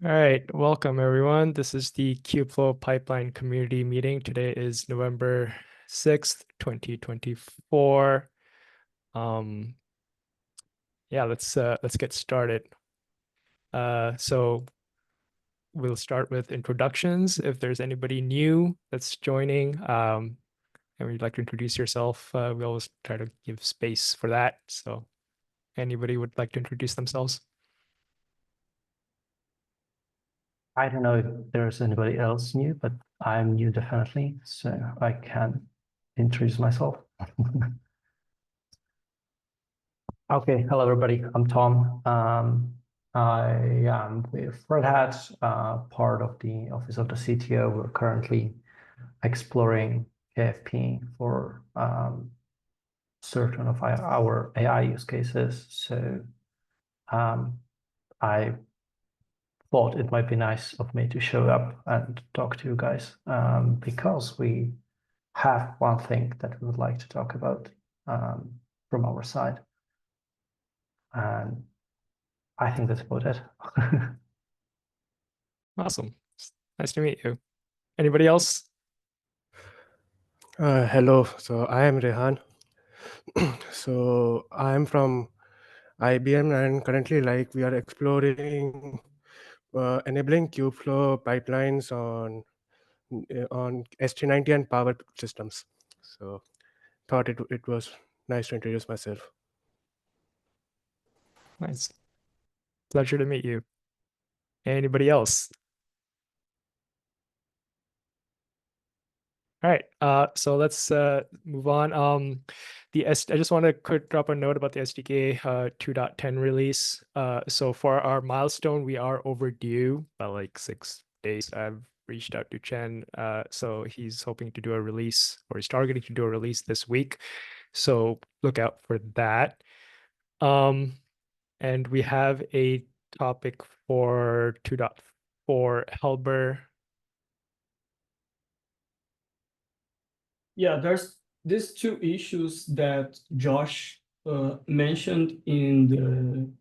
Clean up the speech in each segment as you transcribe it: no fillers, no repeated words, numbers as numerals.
All right, welcome everyone. This is the Kubeflow Pipeline Community Meeting. Today is November 6th, 2024. Um, yeah, let's get started. So we'll start with introductions. If there's anybody new that's joining, and you'd like to introduce yourself, we always try to give space for that. So anybody would like to introduce themselves? I don't know if there's anybody else new, but I'm new definitely, so I can introduce myself. Okay, hello everybody. I'm Tom. I am with Red Hat, part of the Office of the CTO. We're currently exploring KFP for certain of our AI use cases. So I thought it might be nice of me to show up and talk to you guys because we have one thing that we would like to talk about from our side. And I think that's about it. Awesome. Nice to meet you. Anybody else? Hello, so I am Rehan. So I am from IBM and currently we are exploring enabling Kubeflow pipelines on ST90 and power systems. So thought it was nice to introduce myself. Nice. Pleasure to meet you. Anybody else? All right, so let's move on. I just want to quick drop a note about the SDK 2.10 release. So for our milestone, we are overdue by like 6 days. I've reached out to Chen, so he's hoping to do a release, or he's targeting to do a release this week. So look out for that. And we have a topic for 2.4 Helber. Yeah, there's these two issues that Josh mentioned in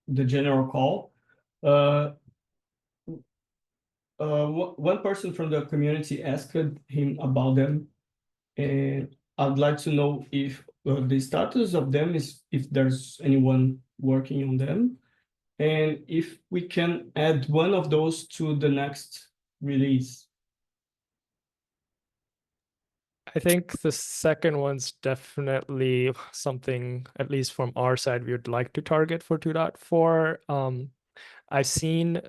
the general call. One person from the community asked him about them, and I'd like to know if the status of them is if there's anyone working on them, and if we can add one of those to the next release. I think the second one's definitely something, at least from our side, we would like to target for 2.4. I've seen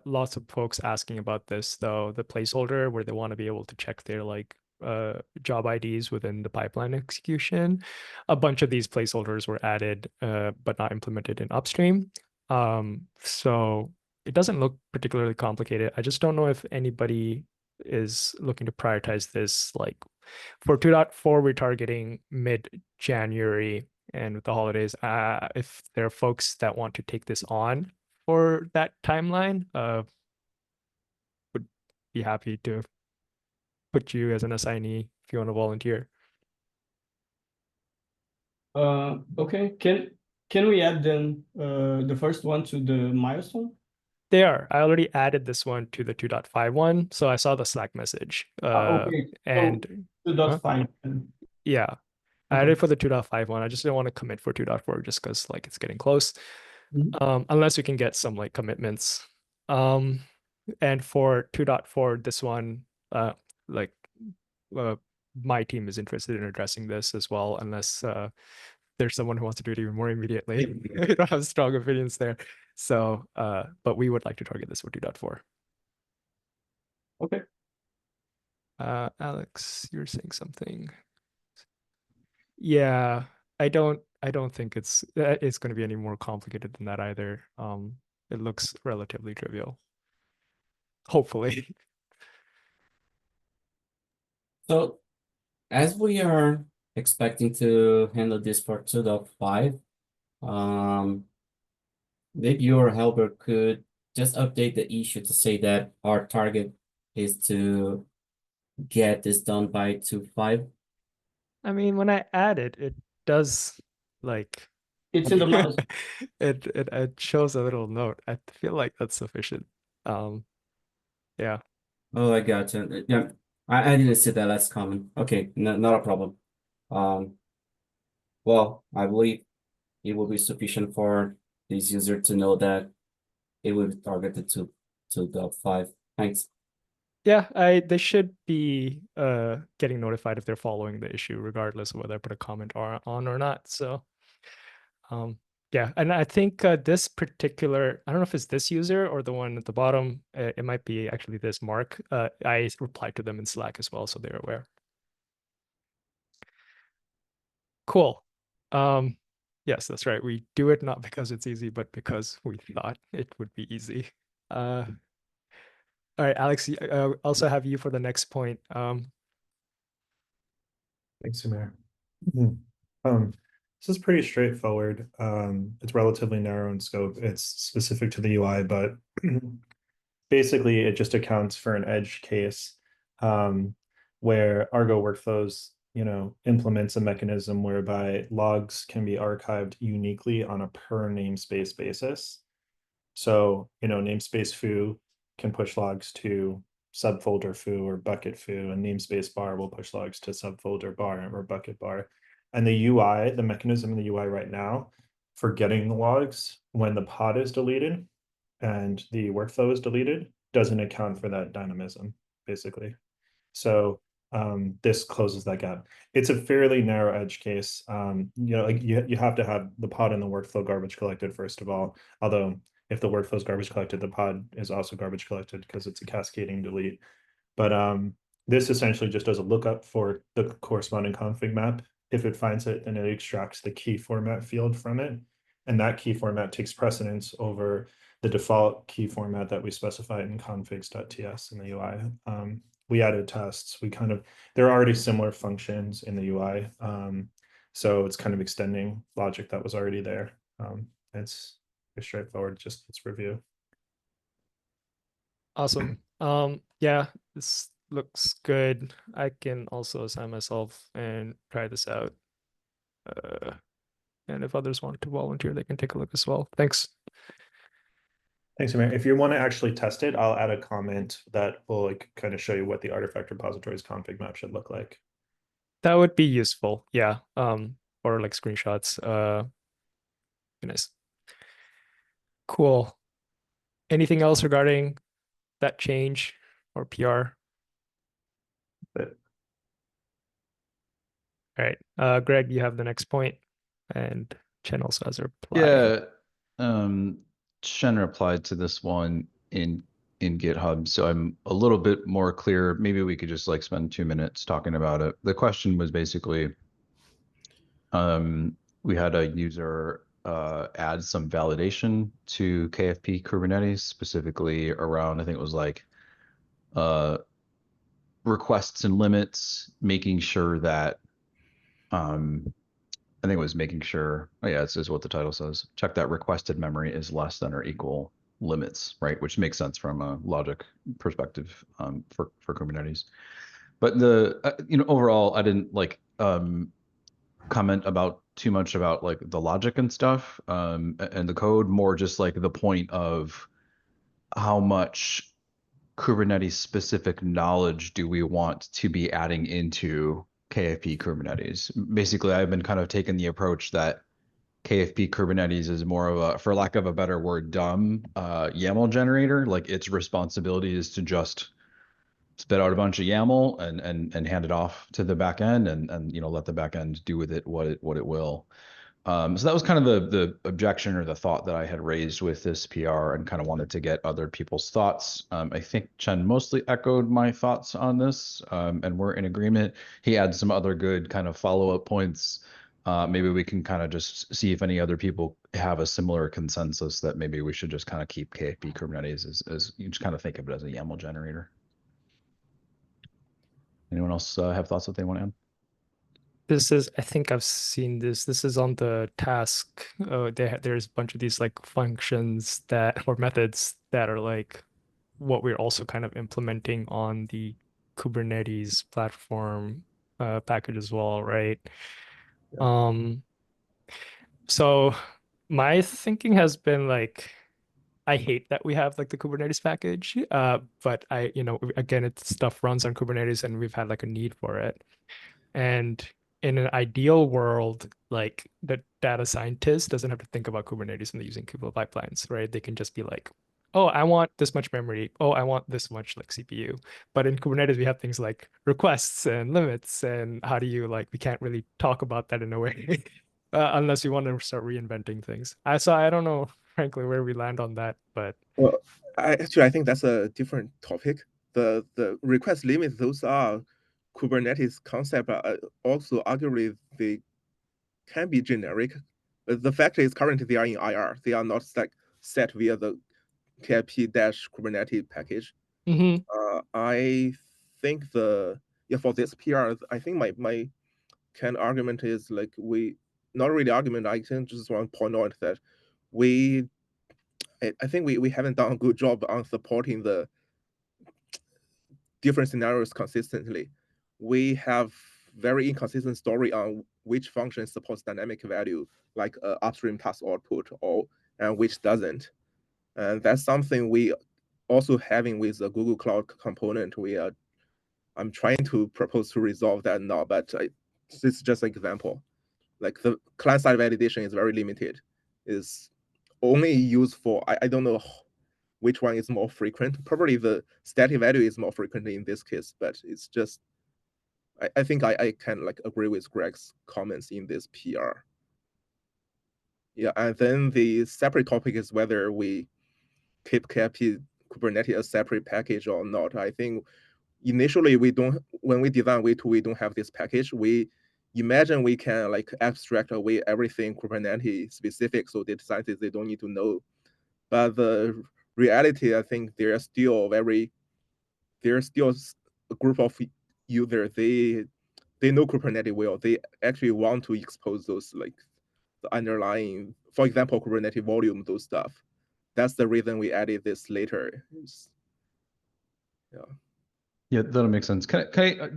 lots of folks asking about this, though, the placeholder where they want to be able to check their job IDs within the pipeline execution. A bunch of these placeholders were added, but not implemented in upstream. So it doesn't look particularly complicated. I just don't know if anybody is looking to prioritize this. Like for 2.4, we're targeting mid-January, and with the holidays, if there are folks that want to take this on for that timeline, would be happy to put you as an assignee if you want to volunteer. Okay, can we add then the first one to the milestone? They are. I already added this one to the 2.5 one, so I saw the Slack message. Okay, And so 2.5. yeah, I added for the 2.5 one. I just didn't want to commit for 2.4 just because like it's getting close. Unless we can get some like commitments. And for 2.4, this one, like my team is interested in addressing this as well, unless there's someone who wants to do it even more immediately. I don't have strong opinions there. So, but we would like to target this for 2.4. Okay. Alex, you're saying something. Yeah, I don't think it's going to be any more complicated than that either. It looks relatively trivial. Hopefully. So as we are expecting to handle this for 2.5, maybe your helper could just update the issue to say that our target is to get this done by 2.5. I mean, when I add it, it does like It's in the mouse. It shows a little note. I feel like that's sufficient. Yeah. Oh, I gotcha. Yeah, I didn't see that. That's common. Okay, no, not a problem. Um, well, I believe it will be sufficient for this user to know that it will be targeted to the 5. Thanks. Yeah, they should be getting notified if they're following the issue, regardless of whether I put a comment on or not. So yeah, and I think this particular, I don't know if it's this user or the one at the bottom. It might be actually this Mark. I replied to them in Slack as well, so they're aware. Cool. Yes, that's right. We do it not because it's easy, but because we thought it would be easy. All right, Alex, also have you for the next point. Thanks, Samir. This is pretty straightforward. It's relatively narrow in scope. It's specific to the UI, but basically it just accounts for an edge case where Argo workflows, implements a mechanism whereby logs can be archived uniquely on a per namespace basis. So, namespace foo can push logs to subfolder foo or bucket foo, and namespace bar will push logs to subfolder bar or bucket bar. And the UI, the mechanism in the UI right now for getting the logs when the pod is deleted and the workflow is deleted doesn't account for that dynamism, basically. So this closes that gap. It's a fairly narrow edge case. Like you have to have the pod and the workflow garbage collected first of all. Although if the workflow is garbage collected, the pod is also garbage collected because it's a cascading delete. But this essentially just does a lookup for the corresponding config map. If it finds it, then it extracts the key format field from it. And that key format takes precedence over the default key format that we specified in configs.ts in the UI. We added tests. There are already similar functions in the UI. So it's kind of extending logic that was already there. It's straightforward, just let's review. Awesome. Yeah, this looks good. I can also assign myself and try this out. And if others want to volunteer, they can take a look as well. Thanks. Thanks, Amir. If you want to actually test it, I'll add a comment that will kind of show you what the artifact repository's config map should look like. That would be useful. Yeah. Or like screenshots. Nice. Cool. Anything else regarding that change or PR? But All right. Greg, you have the next point, and Chen also has a reply. Yeah. Shen replied to this one in GitHub, so I'm a little bit more clear. Maybe we could just spend 2 minutes talking about it. The question was basically, we had a user add some validation to KFP Kubernetes, specifically around, I think it was requests and limits, making sure that I think it was making sure, oh yeah, this is what the title says. Check that requested memory is less than or equal limits, right? Which makes sense from a logic perspective for Kubernetes. But overall, I didn't comment about too much about the logic and stuff and the code, more just the point of how much Kubernetes specific knowledge do we want to be adding into KFP Kubernetes. Basically, I've been kind of taking the approach that KFP Kubernetes is more of a, for lack of a better word, dumb YAML generator. Its responsibility is to just spit out a bunch of YAML and hand it off to the back end and let the back end do with it what it will. So that was kind of the objection or the thought that I had raised with this PR and kind of wanted to get other people's thoughts. I think Chen mostly echoed my thoughts on this and we're in agreement. He had some other good kind of follow-up points. Maybe we can kind of just see if any other people have a similar consensus that maybe we should just kind of keep KFP Kubernetes as you just kind of think of it as a YAML generator. Anyone else have thoughts that they want to add? This is, I think I've seen this. This is on the task. There's a bunch of these functions or methods that are what we're also kind of implementing on the Kubernetes platform package as well, right? So my thinking has been like, I hate that we have like the Kubernetes package, but again, it's stuff runs on Kubernetes and we've had like a need for it. And in an ideal world, like the data scientist doesn't have to think about Kubernetes and they're using Kubeflow pipelines, right? They can just be like, oh, I want this much memory. Oh, I want this much like CPU. But in Kubernetes, we have things like requests and limits. And how do you like, we can't really talk about that in a way unless we want to start reinventing things. So I don't know, frankly, where we land on that, but Well, I think that's a different topic. The request limits, those are Kubernetes concept. Also, arguably, they can be generic. But the fact is, currently they are in IR. They are not like set via the KIP-Kubernetes package. Mhm. I think for this PR, I think my kind of argument is like not really argument. I can just want to point out that I think we haven't done a good job on supporting the different scenarios consistently. We have very inconsistent story on which function supports dynamic value, like upstream task output, and which doesn't. And that's something we also having with the Google Cloud component. I'm trying to propose to resolve that now, but this is just an example. Like the client-side validation is very limited. Is only used for I don't know which one is more frequent. Probably the static value is more frequent in this case, but it's just I think I can like agree with Greg's comments in this PR. Yeah, and then the separate topic is whether we keep KIP Kubernetes a separate package or not. I think initially when we design V2, we don't have this package. We imagine we can like abstract away everything Kubernetes specific, so data scientists, they don't need to know. But the reality, I think there's still a group of users, they know Kubernetes well. They actually want to expose those like the underlying, for example, Kubernetes volume, those stuff. That's the reason we added this later. Yeah. Yeah, that'll make sense. Can I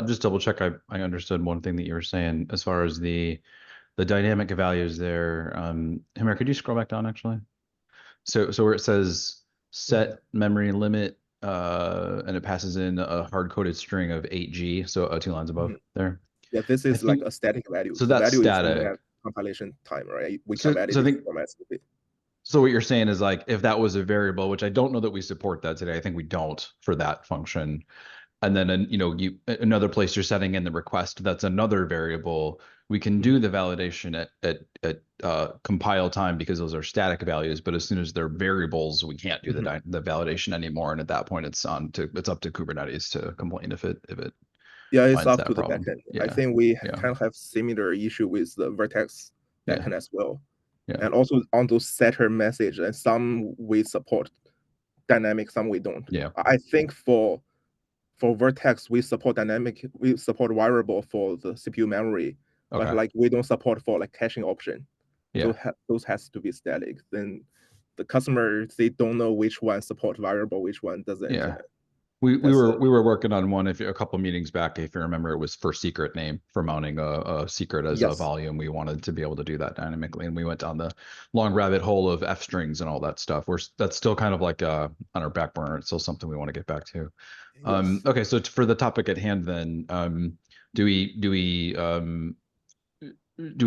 just double check? I understood one thing that you were saying as far as the dynamic values there. Himer, could you scroll back down actually? So where it says set memory limit, and it passes in a hard-coded string of 8G, so 2 lines above there. Yeah, this is like a static value. So the that's value static. is at compilation time, right? We So- can validate so I think- from SVP. So what you're saying is like if that was a variable, which I don't know that we support that today. I think we don't for that function. And then another place you're setting in the request, that's another variable. We can do the validation at compile time because those are static values. But as soon as they're variables, we can't do the validation anymore. And at that point, it's up to Kubernetes to complain if it Yeah, it's finds up that to the problem. backend. Yeah. I think we Yeah. kind of have similar issue with the Vertex Yeah. backend as well. Yeah. And also on those setter message, and some we support dynamic, some we don't. Yeah. I think for Vertex, we support dynamic, we support variable for the CPU memory, Okay. but like we don't support for like caching option. Yeah. Those has to be static. Then the customers, they don't know which one support variable, which one doesn't. Yeah. We were working on one a couple meetings back. If you remember, it was for secret name for mounting a secret as a Yes. volume. We wanted to be able to do that dynamically, and we went down the long rabbit hole of F strings and all that stuff. That's still kind of like on our back burner. It's still something we want to get back to. Yes. Okay, so for the topic at hand, then, do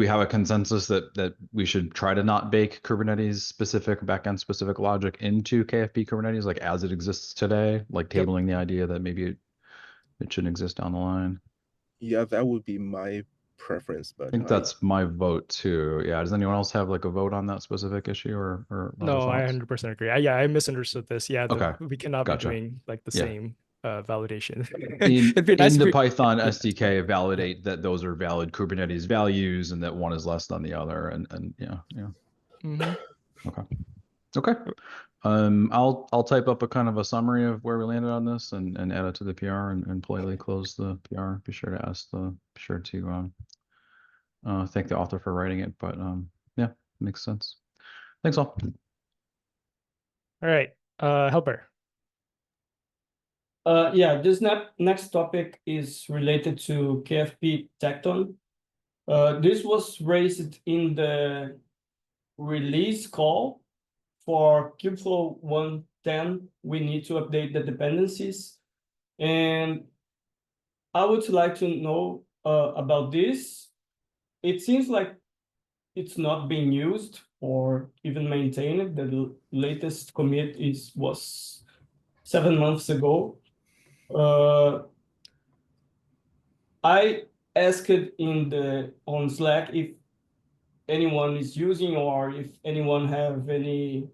we have a consensus that we should try to not bake Kubernetes specific backend specific logic into KFP Kubernetes like as it exists today, like Yep. tabling the idea that maybe it shouldn't exist down the line? Yeah, that would be my preference, but I think that's my vote too. Yeah. Does anyone else have like a vote on that specific issue or no, I thoughts? 100% agree. I misunderstood this. Yeah, Okay. we cannot Gotcha. be doing like the Yeah. same validation. In It'd be nice the if we- Python SDK, validate that those are valid Kubernetes values and that one is less than the other. And yeah. Mhm. Okay. I'll type up a kind of a summary of where we landed on this and add it to the PR and politely close the PR. Be sure to thank the author for writing it. But yeah, makes sense. Thanks all. All right, Helper. Yeah, this next topic is related to KFP Tecton. This was raised in the release call for Kubeflow 1.10. We need to update the dependencies. And I would like to know about this. It seems like it's not being used or even maintained. The latest commit was 7 months ago. I asked on Slack if anyone is using or if anyone have any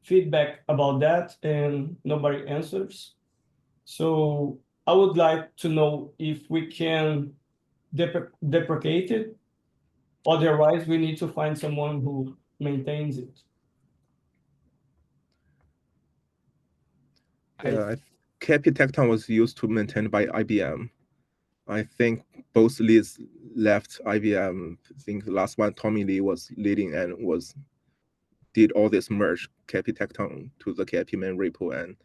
feedback about that, and nobody answers. So I would like to know if we can deprecate it. Otherwise, we need to find someone who maintains it. Yeah, KP Tecton was used to maintained by IBM. I think both leads left IBM. I think the last one, Tommy Lee, was leading and did all this merge KP Tecton to the KP main repo, and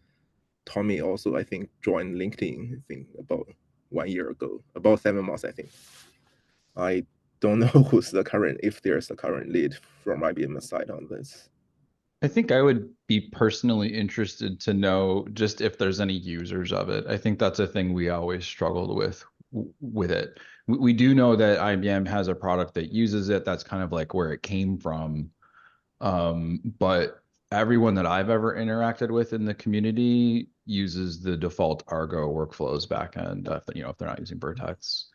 Tommy also, I think, joined LinkedIn, I think about 1 year ago, about 7 months, I think. I don't know who's the current, if there's a current lead from IBM side on this. I think I would be personally interested to know just if there's any users of it. I think that's a thing we always struggled with it. We do know that IBM has a product that uses it. That's kind of like where it came from. But everyone that I've ever interacted with in the community uses the default Argo workflows backend, if they're not using Vertex.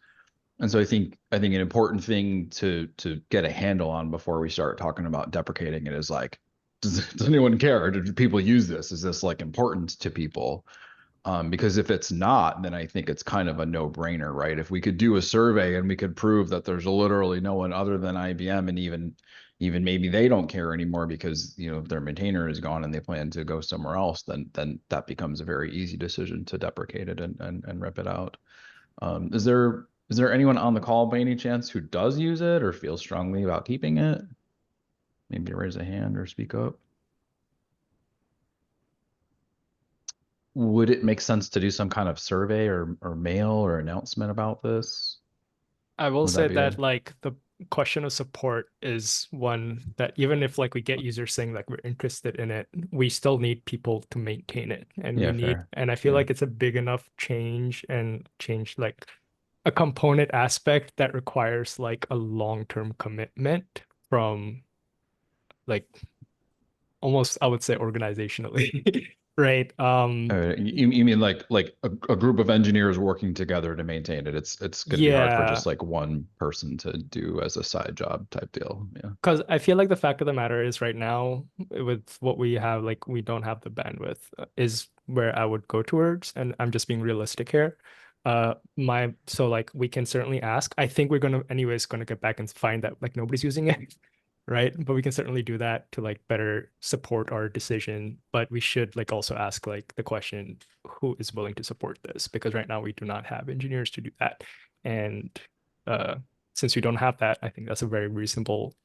And so I think an important thing to get a handle on before we start talking about deprecating it is like, does anyone care? Do people use this? Is this like important to people? Because if it's not, then I think it's kind of a no-brainer, right? If we could do a survey and we could prove that there's literally no one other than IBM, and even maybe they don't care anymore because their maintainer is gone and they plan to go somewhere else, then that becomes a very easy decision to deprecate it and rip it out. Is there anyone on the call by any chance who does use it or feels strongly about keeping it? Maybe raise a hand or speak up. Would it make sense to do some kind of survey or mail or announcement about this? I will Would say be that like the question of support is one that even if like we get users saying like we're interested in it, we still need people to maintain it. And Yeah, we need, fair. and I feel Yeah. like it's a big enough change like a component aspect that requires like a long-term commitment from like almost, I would say, organizationally, right? You mean like a group of engineers working together to maintain it? It's going to be hard for just Yeah, like one person to do as a side job type deal. Yeah. because I feel like the fact of the matter is right now with what we have, like we don't have the bandwidth is where I would go towards, and I'm just being realistic here. So like we can certainly ask. I think we're gonna get back and find that like nobody's using it, right? But we can certainly do that to like better support our decision. But we should like also ask like the question, who is willing to support this? Because right now we do not have engineers to do that. And since we don't have that, I think that's a very reasonable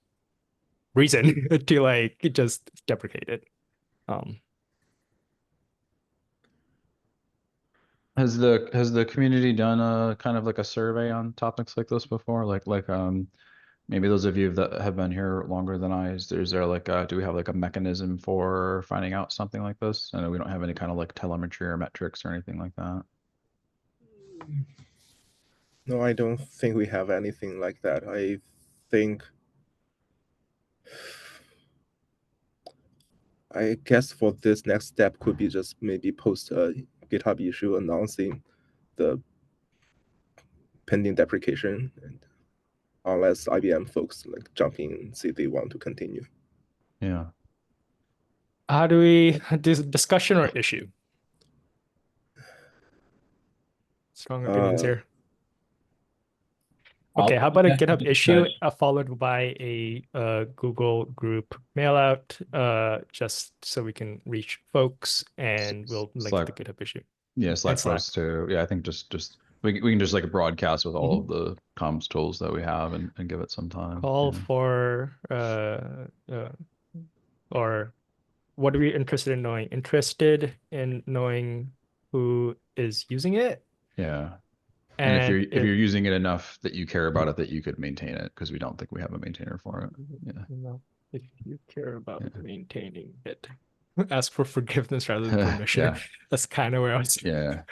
reason to like just deprecate it. Has the community done a kind of like a survey on topics like this before? Maybe those of you that have been here longer than I, is there like do we have like a mechanism for finding out something like this? I know we don't have any kind of like telemetry or metrics or anything like that. No, I don't think we have anything like that. I think, I guess for this next step could be just maybe post a GitHub issue announcing the pending deprecation, and unless IBM folks like jump in and see they want to continue. Yeah. How do we discussion or issue? Strong opinions here. Okay, how about a GitHub issue followed by a Google group mail out, just so we can reach folks, and we'll link Slack. the GitHub issue. Yeah, Slack Slack. posts too. Yeah, I think just we can just like broadcast with all of the comms tools that we have and give it some time. Call Yeah. for or what are we interested in knowing? Interested in knowing who is using it? Yeah. And if And you're using it enough that you care about it, that you could maintain it, because we don't think we have a maintainer for it. Yeah. No, if you care about Yeah. maintaining it, ask for forgiveness rather than permission. Yeah. That's kind of where I was. Yeah.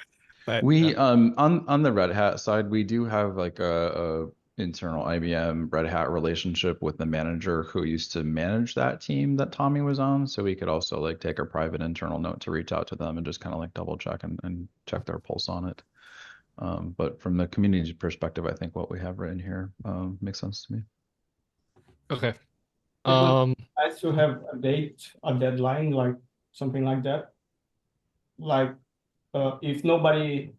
But We on the Red Hat side, we do have like a internal IBM Red Hat relationship with the manager who used to manage that team that Tommy was on. So we could also like take a private internal note to reach out to them and just kind of like double check and check their pulse on it. But from the community perspective, I think what we have written here makes sense to me. okay. I still have a date, a deadline, like something like that. Like, if nobody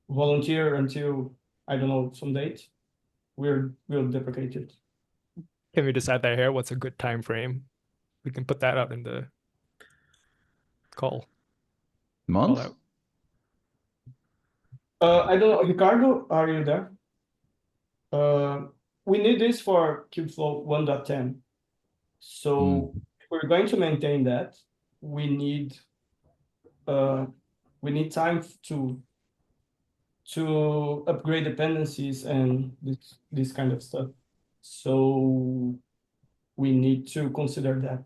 volunteer until, I don't know, some date, we'll deprecate it. Can we decide that here? What's a good time frame? We can put that out in the call. Month? out. I don't know, Ricardo, are you there? We need this for Kubeflow 1.10. So if we're going to maintain that, we need time to upgrade dependencies and this kind of stuff. So we need to consider that.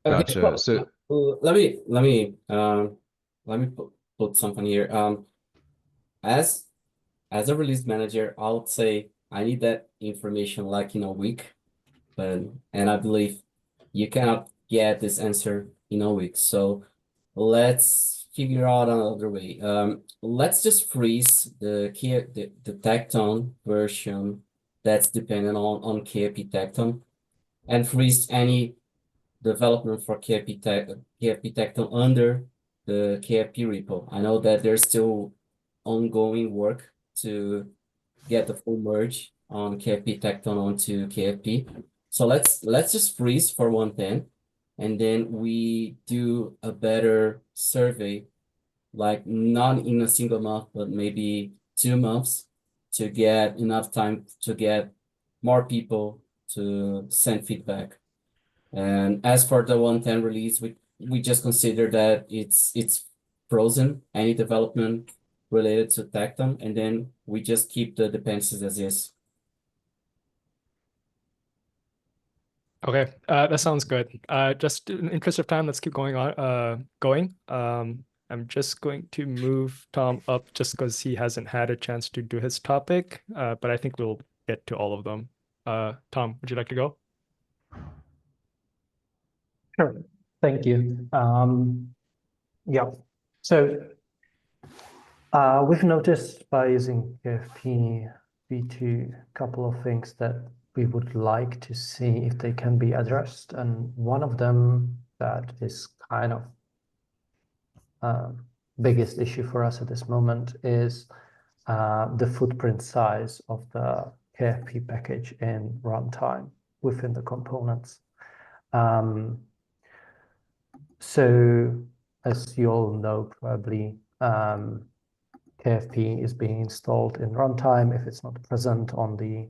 Okay, Gotcha. So let me put something here. As a release manager, I would say I need that information like in a week, and I believe you cannot get this answer in a week. So let's figure out another way. Let's just freeze the Tecton version that's dependent on KFP Tecton, and freeze any development for KFP Tecton under the KFP repo. I know that there's still ongoing work to get the full merge on KFP Tecton onto KFP. So let's just freeze for 110, and then we do a better survey, like not in a single month, but maybe 2 months, to get enough time to get more people to send feedback. And as for the 110 release, we just consider that it's frozen, any development related to Tecton, and then we just keep the dependencies as is. Okay, that sounds good. Just in the interest of time, let's keep going on. I'm just going to move Tom up just because he hasn't had a chance to do his topic. But I think we'll get to all of them. Tom, would you like to go? Sure. Thank you. Yeah. So we've noticed by using KFP v2 a couple of things that we would like to see if they can be addressed. And one of them that is kind of biggest issue for us at this moment is the footprint size of the KFP package in runtime within the components. So as you all know, probably KFP is being installed in runtime if it's not present on the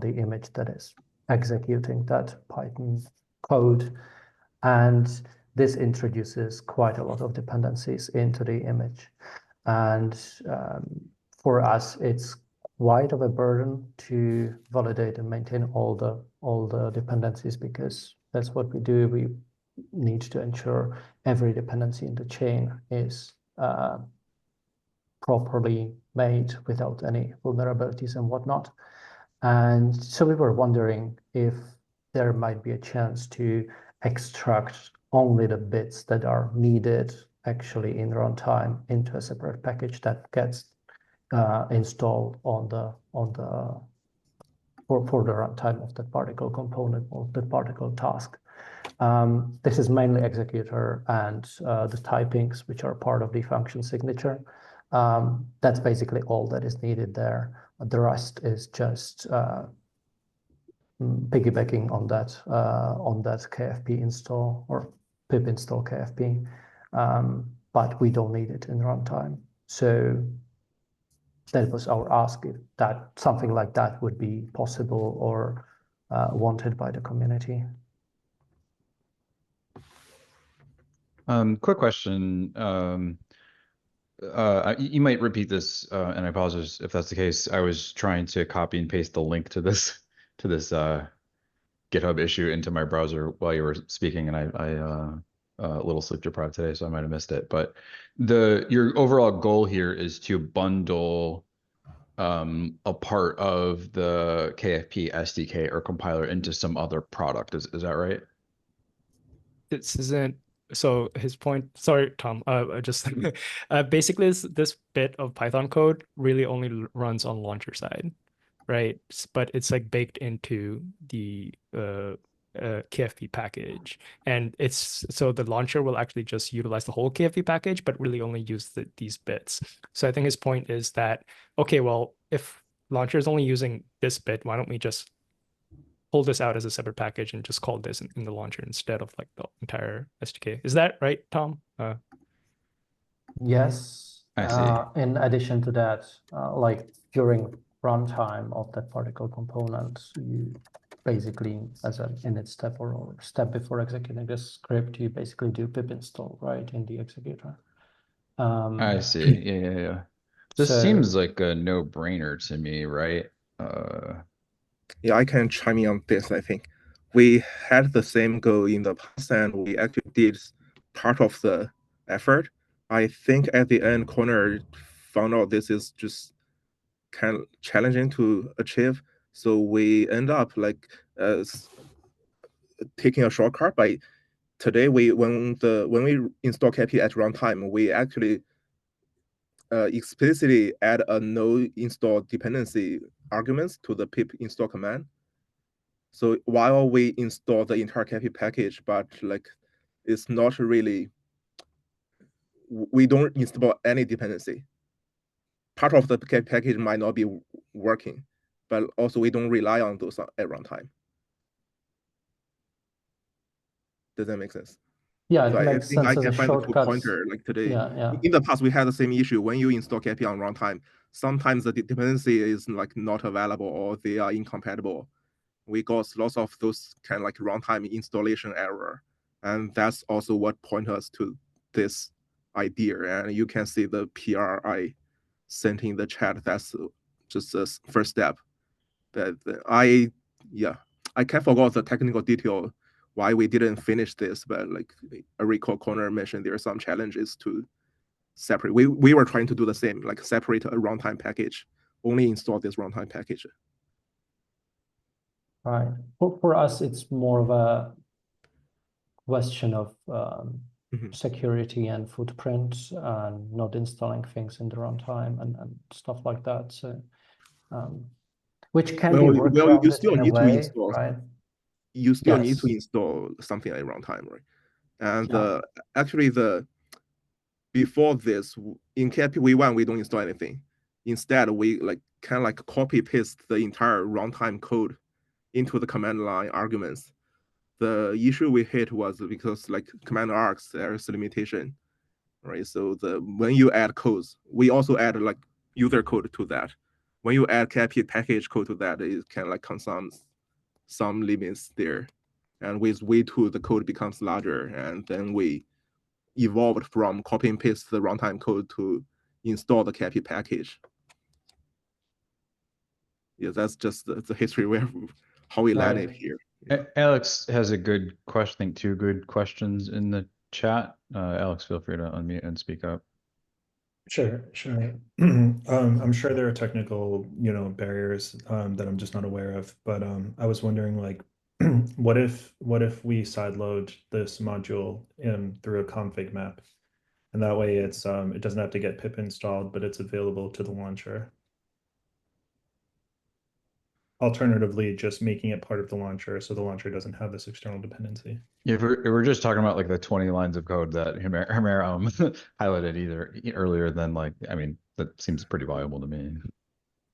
image that is executing that Python code. And this introduces quite a lot of dependencies into the image. And for us, it's quite of a burden to validate and maintain all the dependencies, because that's what we do. We need to ensure every dependency in the chain is properly made without any vulnerabilities and whatnot. And so we were wondering if there might be a chance to extract only the bits that are needed actually in runtime into a separate package that gets installed on the for the runtime of that particle component or the particle task. This is mainly executor and the typings, which are part of the function signature. That's basically all that is needed there. The rest is just piggybacking on that KFP install or pip install KFP, but we don't need it in runtime. So that was our ask, if that something like that would be possible or wanted by the community. Quick question. You might repeat this, and I apologize if that's the case. I was trying to copy and paste the link to this GitHub issue into my browser while you were speaking, and I a little sleep deprived today, so I might have missed it. But your overall goal here is to bundle a part of the KFP SDK or compiler into some other product. Is that right? This isn't so his point. Sorry, Tom. I just basically this bit of Python code really only runs on launcher side, right? But it's like baked into the KFP package, and it's so the launcher will actually just utilize the whole KFP package, but really only use these bits. So I think his point is that, okay, well, if launcher is only using this bit, why don't we just pull this out as a separate package and just call this in the launcher instead of like the entire SDK? Is that right, Tom? Yes. I see. In addition to that, like during runtime of that particle component, you basically, as an init step or step before executing the script, you basically do pip install, right, in the executor. I see. Yeah. This So- seems like a no-brainer to me, right? Yeah, I can chime in on this. I think we had the same goal in the past, and we actually did part of the effort. I think at the end, Corner found out this is just kind of challenging to achieve. So we end up like taking a shortcut by today. When we install KP at runtime, we actually explicitly add a no install dependency arguments to the pip install command. So while we install the entire KP package, but like it's not really, we don't install any dependency. Part of the KP package might not be working, but also we don't rely on those at runtime. Does that make sense? Yeah, it So makes I think sense I as can a find the two shortcut. pointer like today. Yeah. In the past, we had the same issue when you install KP on runtime. Sometimes the dependency is like not available or they are incompatible. We got lots of those kind of like runtime installation error, and that's also what point us to this idea. And you can see the PR I sent in the chat. That's just a first step. That I can't forget the technical detail why we didn't finish this, but like I recall Corner mentioned there are some challenges to separate. We were trying to do the same, like separate a runtime package, only install this runtime package. Right. For us, it's more of a question of security and footprint and not installing things in the runtime and stuff like that. So, which can be worked around you still in a need to way, install, right? You still need Yes. to install something at runtime, right? And Yeah. actually before this in KP V1 we don't install anything. Instead, we like kind of like copy paste the entire runtime code into the command line arguments. The issue we hit was because like command args, there's a limitation, right? So when you add codes, we also add like user code to that. When you add KP package code to that, it can like consumes some limits there. And with V2, the code becomes larger, and then we evolved from copy and paste the runtime code to install the KP package. Yeah, that's just the history where how we landed Right. here. Alex has a good question, I think 2 good questions in the chat. Alex, feel free to unmute and speak up. Sure. I'm sure there are technical, barriers that I'm just not aware of, but I was wondering like what if we sideload this module through a config map, and that way it's it doesn't have to get pip installed, but it's available to the launcher. Alternatively, just making it part of the launcher so the launcher doesn't have this external dependency. Yeah, if we're just talking about like the 20 lines of code that Himer highlighted earlier, then like, I mean, that seems pretty viable to me.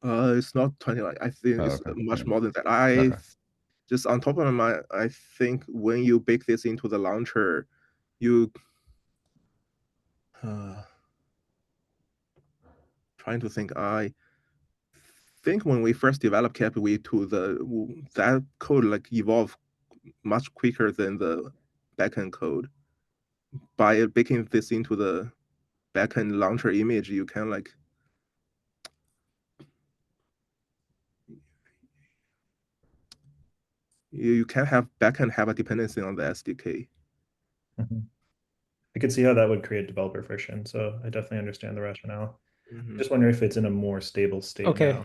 It's not 20 lines. I think it's much more than that. Just on top of my, I think when you bake this into the launcher, you trying to think. I think when we first developed KPV2, that code like evolved much quicker than the backend code. By baking this into the backend launcher image, you can like you can have backend have a dependency on the SDK. I could see how that would create developer friction. So I definitely understand the rationale. Just wonder if it's in a more stable state Okay.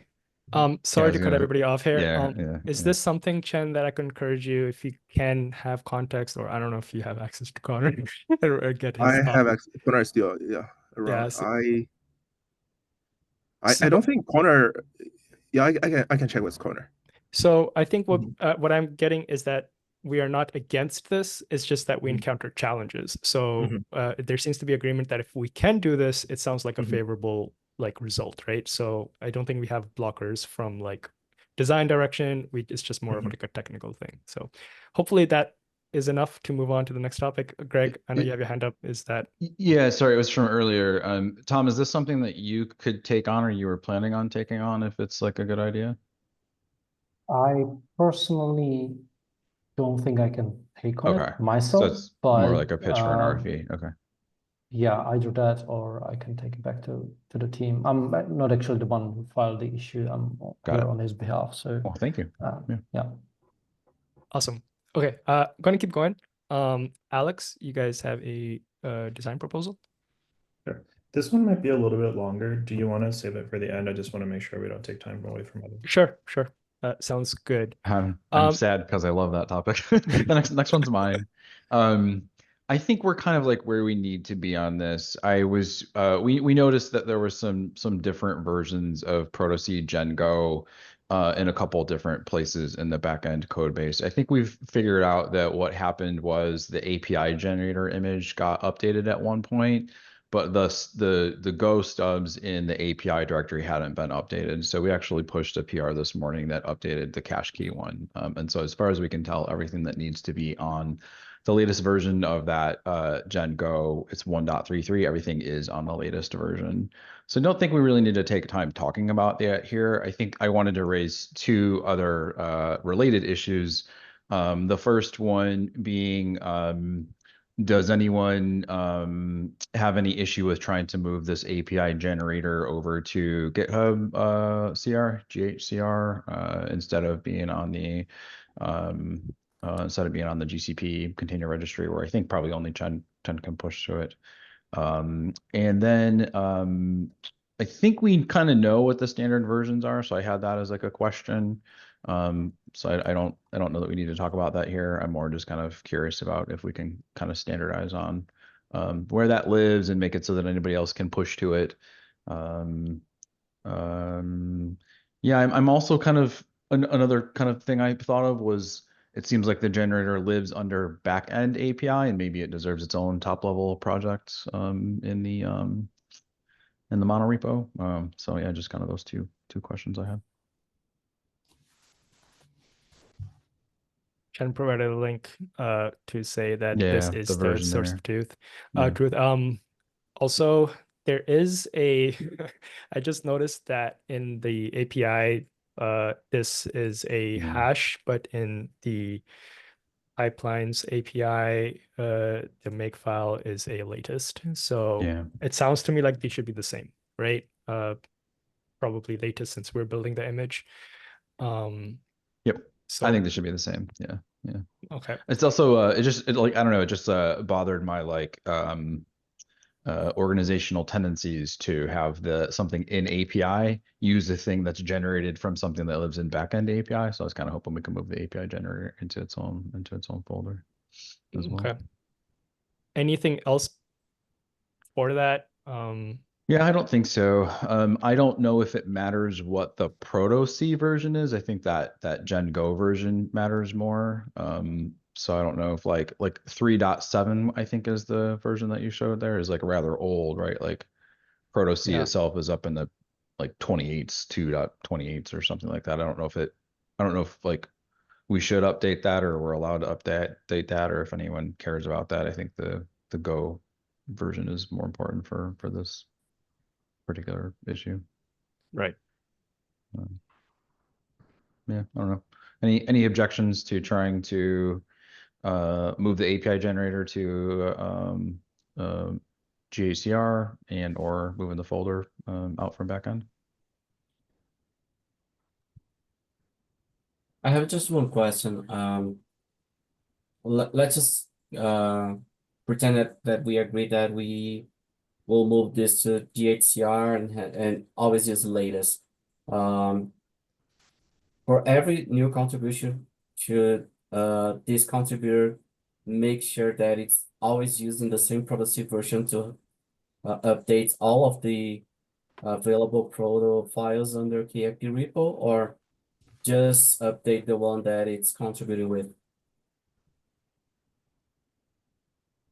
now. Sorry to cut everybody off here. Yeah, Is this something, Chen, that I could encourage you if you can have context, or I don't know if you have access to Connor or get his I have thought. Connor still around. so- I don't think Connor. Yeah, I can check with Connor. So I think what I'm getting is that we are not against this. It's just that we encounter challenges. So there seems to be agreement that if we can do this, it sounds like a favorable result, right? So I don't think we have blockers from like design direction. It's just more of like a technical thing. So hopefully that is enough to move on to the next topic. Greg, I know you have your hand up. Is that? Yeah, sorry, it was from earlier. Tom, is this something that you could take on, or you were planning on taking on if it's like a good idea? I personally don't think I can take on Okay. it myself, So it's but more like a pitch for an RFE. Okay. yeah, either that or I can take it back to the team. I'm not actually the one who filed the issue. I'm here on his behalf. So well, thank you. Yeah. Awesome. Okay, going to keep going. Alex, you guys have a design proposal? Sure. This one might be a little bit longer. Do you want to save it for the end? I just want to make sure we don't take time away from others. Sure. Sounds good. I'm sad because I love that topic. The next one's mine. I think we're kind of like where we need to be on this. We noticed that there were some different versions of Proto-C Gen Go in a couple different places in the backend code base. I think we've figured out that what happened was the API generator image got updated at one point, but the Go stubs in the API directory hadn't been updated. So we actually pushed a PR this morning that updated the cache key one. And so as far as we can tell, everything that needs to be on the latest version of that Gen Go, it's 1.33. Everything is on the latest version. So I don't think we really need to take time talking about that here. I think I wanted to raise two other related issues. The first one being, does anyone have any issue with trying to move this API generator over to GitHub GHCR instead of being on the GCP container registry, where I think probably only Chen can push to it. And then I think we kind of know what the standard versions are, so I had that as like a question. So I don't know that we need to talk about that here. I'm more just kind of curious about if we can kind of standardize on where that lives and make it so that anybody else can push to it. Yeah, I'm also kind of another kind of thing I thought of was, it seems like the generator lives under backend API, and maybe it deserves its own top level project in the monorepo. So yeah, just kind of those two questions I have. Chen provided a link to say that this is the source of truth. Also, there is a I just noticed that in the API this is a hash, but in the pipelines API the makefile is a latest. So it sounds to me like they should be the same, right? Probably latest, since we're building the image. Yep. So I think they should be the same. Yeah. Okay. It's also I don't know, it just bothered my organizational tendencies to have something in API use a thing that's generated from something that lives in backend API. So I was kind of hoping we can move the API generator into its own folder as well. Okay. Anything else for that? Yeah, I don't think so. I don't know if it matters what the Proto-C version is. I think that Gen Go version matters more. So I don't know if like 3.7, I think, is the version that you showed there, is like rather old, right? Like Proto-C itself is up in the like 28s, 2.28s or something like that. I don't know if like we should update that, or we're allowed to update that, or if anyone cares about that. I think the Go version is more important for this particular issue. Right. Yeah, I don't know. Any objections to trying to move the API generator to GACR and or moving the folder out from backend? I have just one question. Let's just pretend that we agree that we will move this to GHCR and always use the latest. For every new contribution, should this contributor make sure that it's always using the same privacy version to update all of the available proto files under KFP repo, or just update the one that it's contributing with?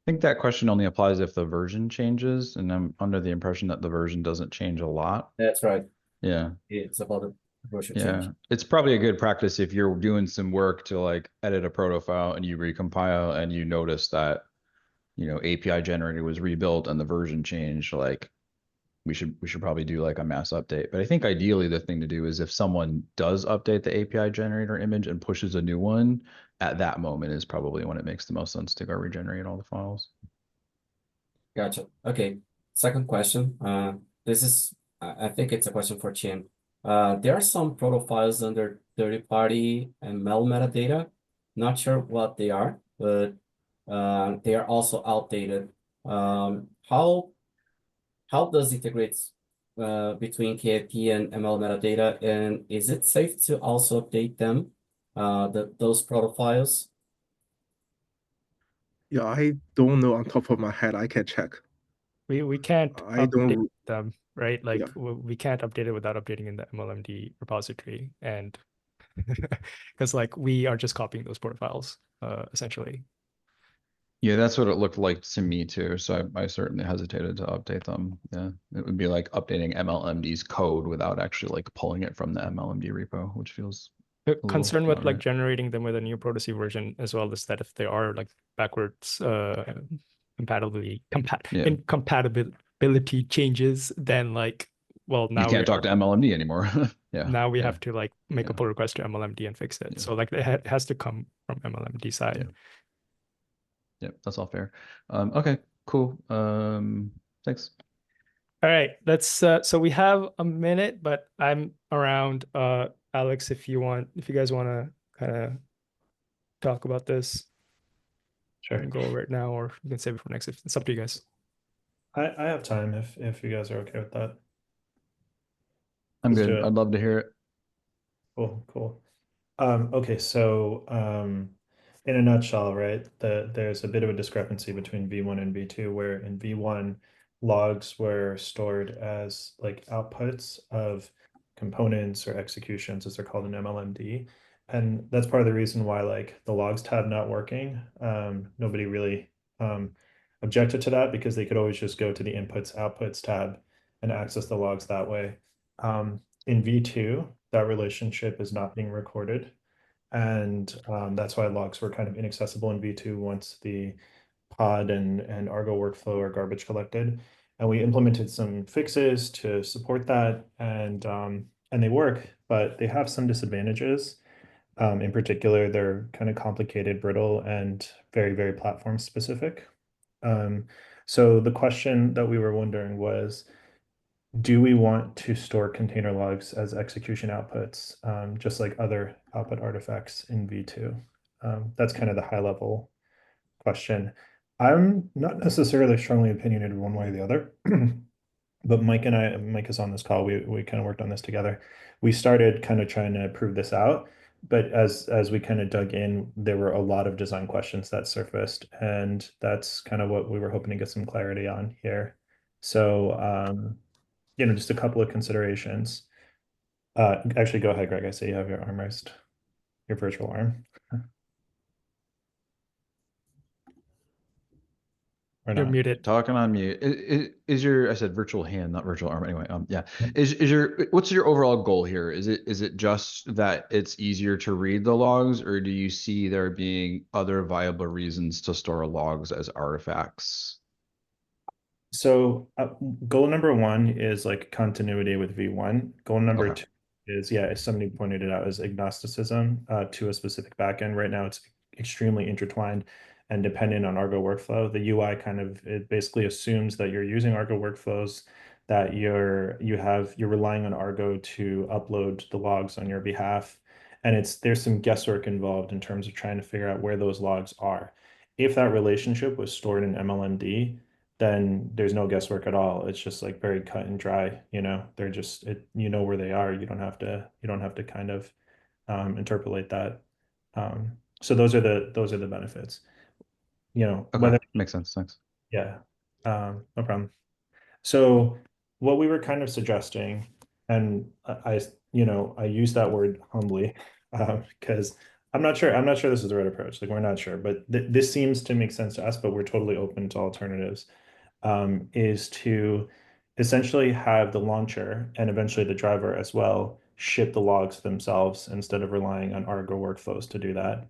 I think that question only applies if the version changes, and I'm under the impression that the version doesn't change a lot. That's right. Yeah. It's about the version Yeah. change. It's probably a good practice if you're doing some work to like edit a proto file and you recompile and you notice that, you know, API generator was rebuilt and the version changed, like we should probably do like a mass update. But I think ideally the thing to do is if someone does update the API generator image and pushes a new one, at that moment is probably when it makes the most sense to go regenerate all the files. Gotcha. Okay. Second question. This is, I think it's a question for Chin. There are some proto files under third-party ML metadata. Not sure what they are, but they are also outdated. How does it integrate between KIP and ML metadata, and is it safe to also update them, those proto files? Yeah, I don't know on top of my head. I can check. We can't I update don't. them, right? Like Yeah. we can't update it without updating in the MLMD repository, and because like we are just copying those profiles, essentially. Yeah, that's what it looked like to me too. So I certainly hesitated to update them. Yeah, it would be like updating MLMD's code without actually like pulling it from the MLMD repo, which feels The a little concern with not like right. generating them with a new Proto-C version as well is that if they are like backwards incompatibility changes, then like, well, You now can't talk to MLMD anymore. Yeah. now we yeah. have to like make a Yeah. pull request to MLMD and fix it. Yeah. So like it has to come from MLMD side. Yeah, that's all fair. Okay, cool. Thanks. All right, let's so we have a minute, but I'm around. Alex, if you guys want to kind of talk about this, Sure. we can go over it now, or you can save it for next. It's up to you guys. I have time if you guys are okay with that. I'm Let's do good. it. I'd love to hear it. Cool. Okay, so in a nutshell, right, there's a bit of a discrepancy between V1 and V2, where in V1 logs were stored as like outputs of components or executions, as they're called in MLMD. And that's part of the reason why like the logs tab not working. Nobody really objected to that because they could always just go to the inputs outputs tab and access the logs that way. In V2, that relationship is not being recorded. And that's why logs were kind of inaccessible in V2 once the pod and Argo workflow are garbage collected. And we implemented some fixes to support that, and they work, but they have some disadvantages. In particular, they're kind of complicated, brittle, and very, very platform specific. So the question that we were wondering was, do we want to store container logs as execution outputs, just like other output artifacts in V2? That's kind of the high level question. I'm not necessarily strongly opinionated one way or the other, but Mike is on this call. We kind of worked on this together. We started kind of trying to prove this out, but as we kind of dug in, there were a lot of design questions that surfaced, and that's kind of what we were hoping to get some clarity on here. So just a couple of considerations. Actually, go ahead, Greg. I see you have your arm raised, your virtual arm. Or You're not. muted. Talking on mute. Is your, I said virtual hand, not virtual arm. Anyway, yeah. Is your, what's your overall goal here? Is it just that it's easier to read the logs, or do you see there being other viable reasons to store logs as artifacts? So goal number one is like continuity with V1. Goal number two is, as somebody pointed it out, is agnosticism to a specific backend. Right now, it's extremely intertwined. and dependent on Argo workflow. The UI it basically assumes that you're using Argo workflows, that you're relying on Argo to upload the logs on your behalf. And there's some guesswork involved in terms of trying to figure out where those logs are. If that relationship was stored in MLMD, then there's no guesswork at all. It's just like very cut and dry, they're just you know where they are. You don't have to kind of interpolate that. So those are the benefits. Okay, Whether makes sense. Thanks. yeah, no problem. So what we were kind of suggesting, and I use that word humbly, because I'm not sure this is the right approach. Like we're not sure, but this seems to make sense to us, but we're totally open to alternatives. Is to essentially have the launcher and eventually the driver as well ship the logs themselves instead of relying on Argo workflows to do that.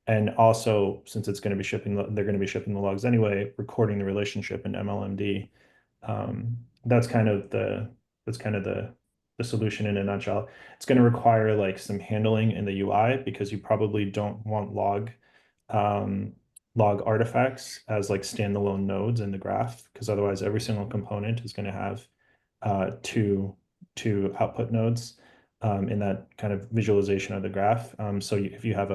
And also, since it's going to be they're going to be shipping the logs anyway, recording the relationship in MLMD. That's kind of the solution in a nutshell. It's going to require like some handling in the UI because you probably don't want log artifacts as like standalone nodes in the graph, because otherwise every single component is going to have two output nodes in that kind of visualization of the graph. So if you have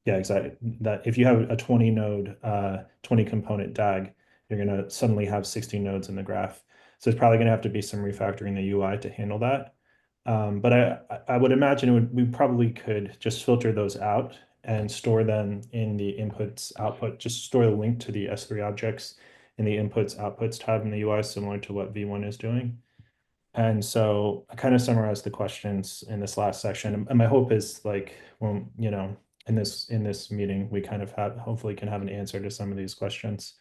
if you have a 20 node 20 component DAG, you're going to suddenly have 60 nodes in the graph. So it's probably going to have to be some refactoring the UI to handle that. But I would imagine we probably could just filter those out and store them in the inputs output, just store the link to the S3 objects in the inputs outputs tab in the UI, similar to what V1 is doing. And so I kind of summarized the questions in this last section. And my hope is like, well, in this meeting, we kind of hopefully can have an answer to some of these questions.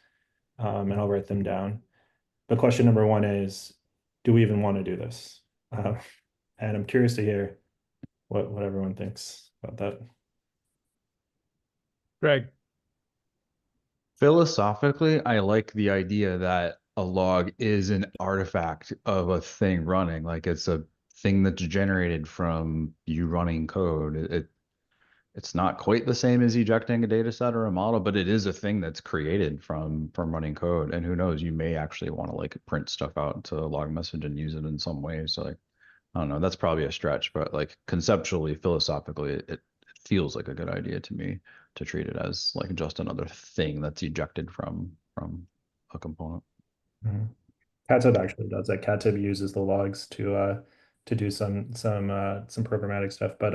And I'll write them down. But question number one is, do we even want to do this? And I'm curious to hear what everyone thinks about that. Greg. Philosophically, I like the idea that a log is an artifact of a thing running. Like it's a thing that's generated from you running code. It's not quite the same as ejecting a data set or a model, but it is a thing that's created from running code. And who knows, you may actually want to like print stuff out to a log message and use it in some way. So like, I don't know, that's probably a stretch, but like conceptually, philosophically, it feels like a good idea to me to treat it as like just another thing that's ejected from a component. Mm-hmm. Cattib actually does that. Cattib uses the logs to do some programmatic stuff, but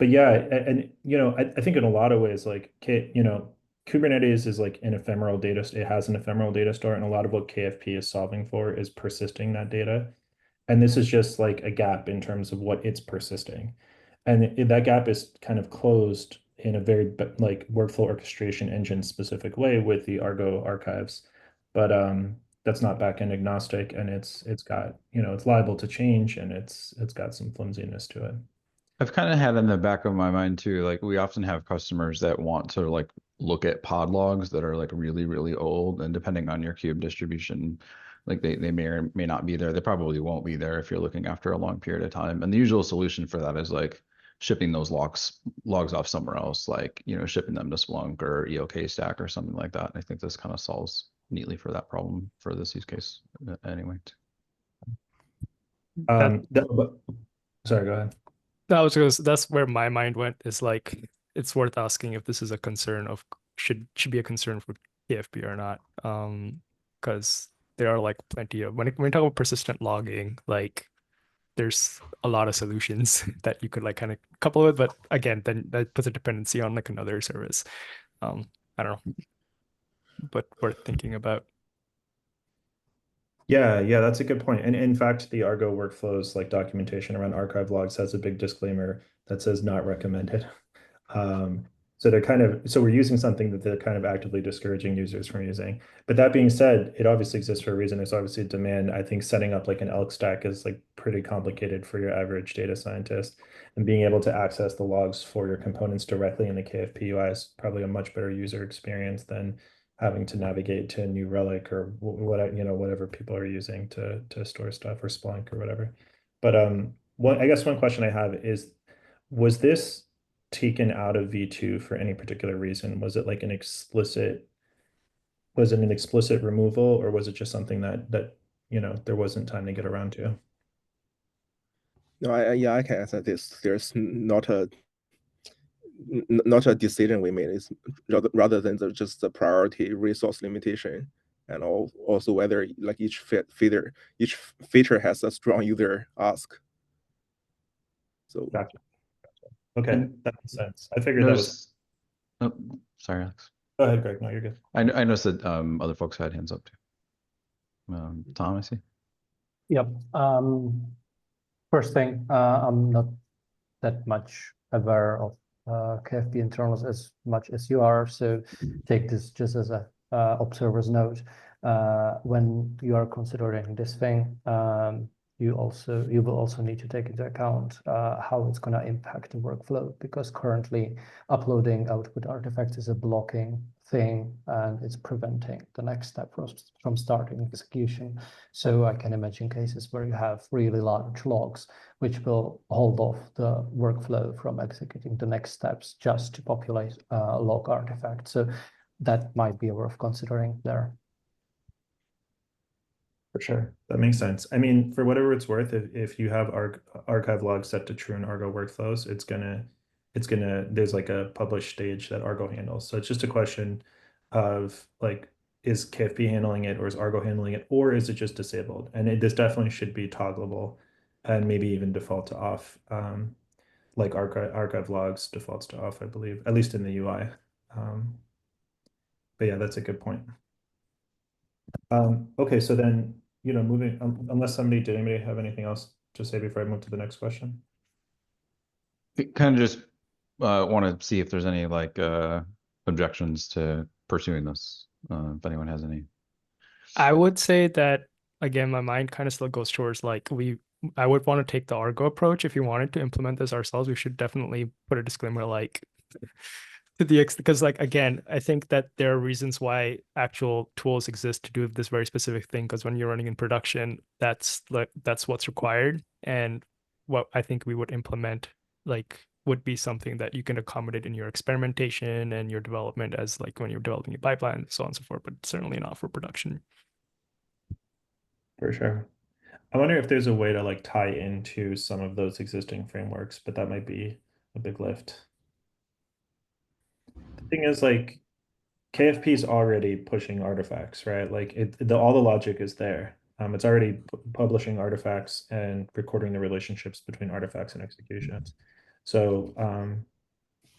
yeah, and I think in a lot of ways, like Kubernetes is like an ephemeral data. It has an ephemeral data store, and a lot of what KFP is solving for is persisting that data. And this is just like a gap in terms of what it's persisting. And that gap is kind of closed in a very like workflow orchestration engine specific way with the Argo archives. But that's not backend agnostic, and it's got, it's liable to change, and it's got some flimsiness to it. I've kind of had in the back of my mind too, like we often have customers that want to like look at pod logs that are like really, really old, and depending on your kube distribution, like they may or may not be there. They probably won't be there if you're looking after a long period of time. And the usual solution for that is like shipping those logs off somewhere else, like, shipping them to Splunk or ELK stack or something like that. And I think this kind of solves neatly for that problem for this use case anyway. Sorry, go ahead. That's where my mind went, is like it's worth asking if this is a concern of should be a concern for KFP or not. Because there are like plenty of when we talk about persistent logging, like there's a lot of solutions that you could like kind of couple with, but again, then that puts a dependency on like another service. I don't know, but worth thinking about. Yeah, that's a good point. And in fact, the Argo workflows like documentation around archive logs has a big disclaimer that says not recommended. So we're using something that they're kind of actively discouraging users from using. But that being said, it obviously exists for a reason. There's obviously a demand. I think setting up like an elk stack is like pretty complicated for your average data scientist. And being able to access the logs for your components directly in the KFP UI is probably a much better user experience than having to navigate to New Relic or whatever people are using to store stuff, or Splunk or whatever. But I guess one question I have is, was this taken out of V2 for any particular reason? Was it like an explicit removal, or was it just something that there wasn't time to get around to? No, I can answer this. There's not a decision we made. It's rather than just the priority resource limitation, and also whether like each feature has a strong user ask. So Gotcha. Okay, And that makes sense. I figured that was. Oh, sorry, Alex. Go ahead, Greg. No, you're good. I noticed that other folks had hands up too. Tom, I see. Yep. First thing, I'm not that much aware of KFP internals as much as you are, so take this just as a observer's note. When you are considering this thing, you will also need to take into account how it's going to impact the workflow, because currently uploading output artifacts is a blocking thing and it's preventing the next step from starting execution. So I can imagine cases where you have really large logs which will hold off the workflow from executing the next steps just to populate a log artifact. So that might be worth considering there. For sure, that makes sense. I mean, for whatever it's worth, if you have archive logs set to true in Argo workflows, there's like a publish stage that Argo handles. So it's just a question of like, is KFP handling it, or is Argo handling it, or is it just disabled? And this definitely should be toggleable, and maybe even default to off. Like archive logs defaults to off, I believe, at least in the UI. But yeah, that's a good point. Okay, so then, moving, unless did anybody have anything else to say before I move to the next question? Kind of just want to see if there's any like objections to pursuing this, if anyone has any. I would say that, again, my mind kind of still goes towards like I would want to take the Argo approach. If you wanted to implement this ourselves, we should definitely put a disclaimer like to the because like, again, I think that there are reasons why actual tools exist to do this very specific thing, because when you're running in production, that's what's required. And what I think we would implement like would be something that you can accommodate in your experimentation and your development as like when you're developing a pipeline, so on and so forth, but certainly not for production. For sure. I wonder if there's a way to like tie into some of those existing frameworks, but that might be a big lift. The thing is, like, KFP is already pushing artifacts, right? Like all the logic is there. It's already publishing artifacts and recording the relationships between artifacts and executions. So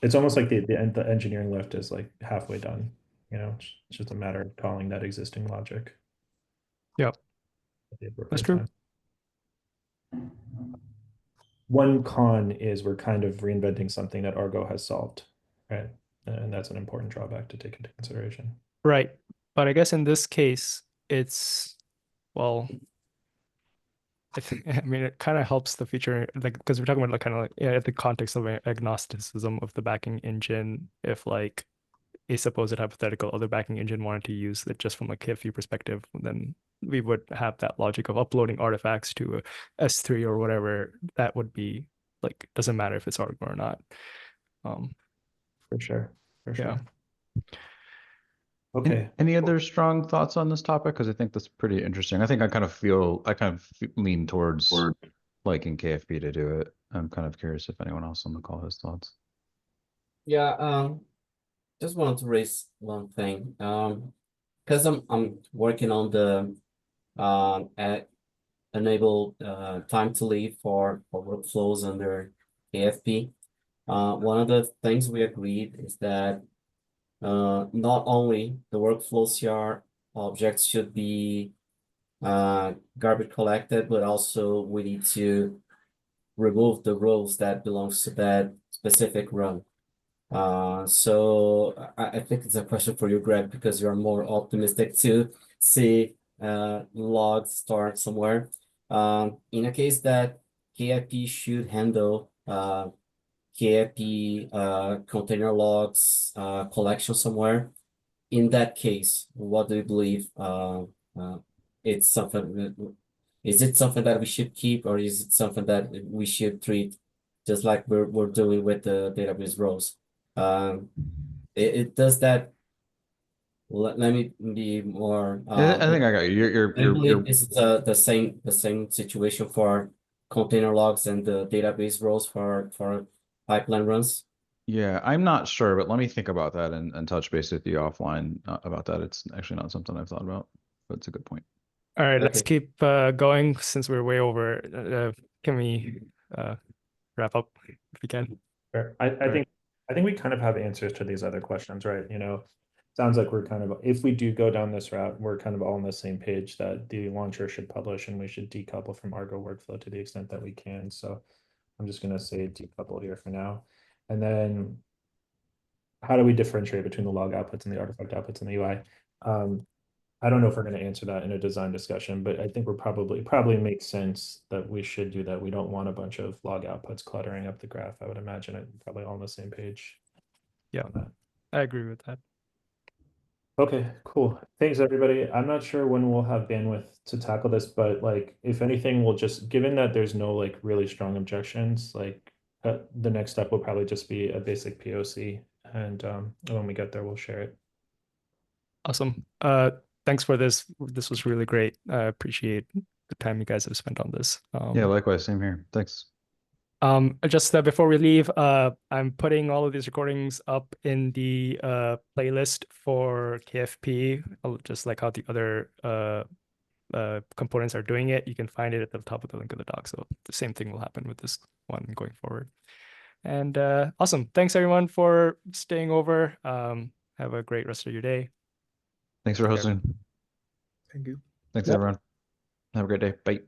it's almost like the engineering lift is like halfway done. It's just a matter of calling that existing logic. Yep, that's true. One con is we're kind of reinventing something that Argo has solved, right? And that's an important drawback to take into consideration. Right. But I guess in this case, it's, well, I mean, it kind of helps the feature, like, because we're talking about like kind of like the context of agnosticism of the backing engine. If like a supposed hypothetical other backing engine wanted to use it just from a KFU perspective, then we would have that logic of uploading artifacts to a S3 or whatever. That would be like, doesn't matter if it's Argo or not. For sure. Yeah. Okay. Any other strong thoughts on this topic? Because I think that's pretty interesting. I think I kind of lean towards liking KFP to do it. I'm kind of curious if anyone else on the call has thoughts. Yeah, just wanted to raise one thing. Because I'm working on the enable time to leave for workflows under KFP. One of the things we agreed is that not only the workflow CR objects should be garbage collected, but also we need to remove the rows that belongs to that specific run. So I think it's a question for you, Greg, because you're more optimistic to see logs stored somewhere. In a case that KIP should handle KIP container logs collection somewhere, in that case, what do you believe? It's something. Is it something that we should keep, or is it something that we should treat just like we're doing with the database rows. It does that. Let me be more. I think I got you. I believe this is the same situation for container logs and the database rows for pipeline runs. Yeah, I'm not sure, but let me think about that and touch base with you offline about that. It's actually not something I've thought about, but it's a good point. All right, let's Okay. keep going since we're way over. Can we wrap up if we can? Sure. I think we kind of have answers to these other questions, right? You know, sounds like we're kind of, if we do go down this route, we're kind of all on the same page that the launcher should publish and we should decouple from Argo workflow to the extent that we can. So I'm just going to say decouple here for now. And then how do we differentiate between the log outputs and the artifact outputs in the UI? I don't know if we're going to answer that in a design discussion, but I think we're probably makes sense that we should do that. We don't want a bunch of log outputs cluttering up the graph. I would imagine it probably all on the same page. Yeah, I agree with that. Okay, cool. Thanks, everybody. I'm not sure when we'll have bandwidth to tackle this, but like, if anything, we'll just, given that there's no like really strong objections, like the next step will probably just be a basic POC. And when we get there, we'll share it. Awesome. Thanks for this. This was really great. I appreciate the time you guys have spent on this. Yeah, likewise. Same here. Thanks. Just before we leave, I'm putting all of these recordings up in the playlist for KFP, just like how the other components are doing it. You can find it at the top of the link of the doc. So the same thing will happen with this one going forward. And awesome. Thanks everyone for staying over. Have a great rest of your day. Thanks for hosting. Thank you. Thanks, Yep. everyone. Have a great day. Bye.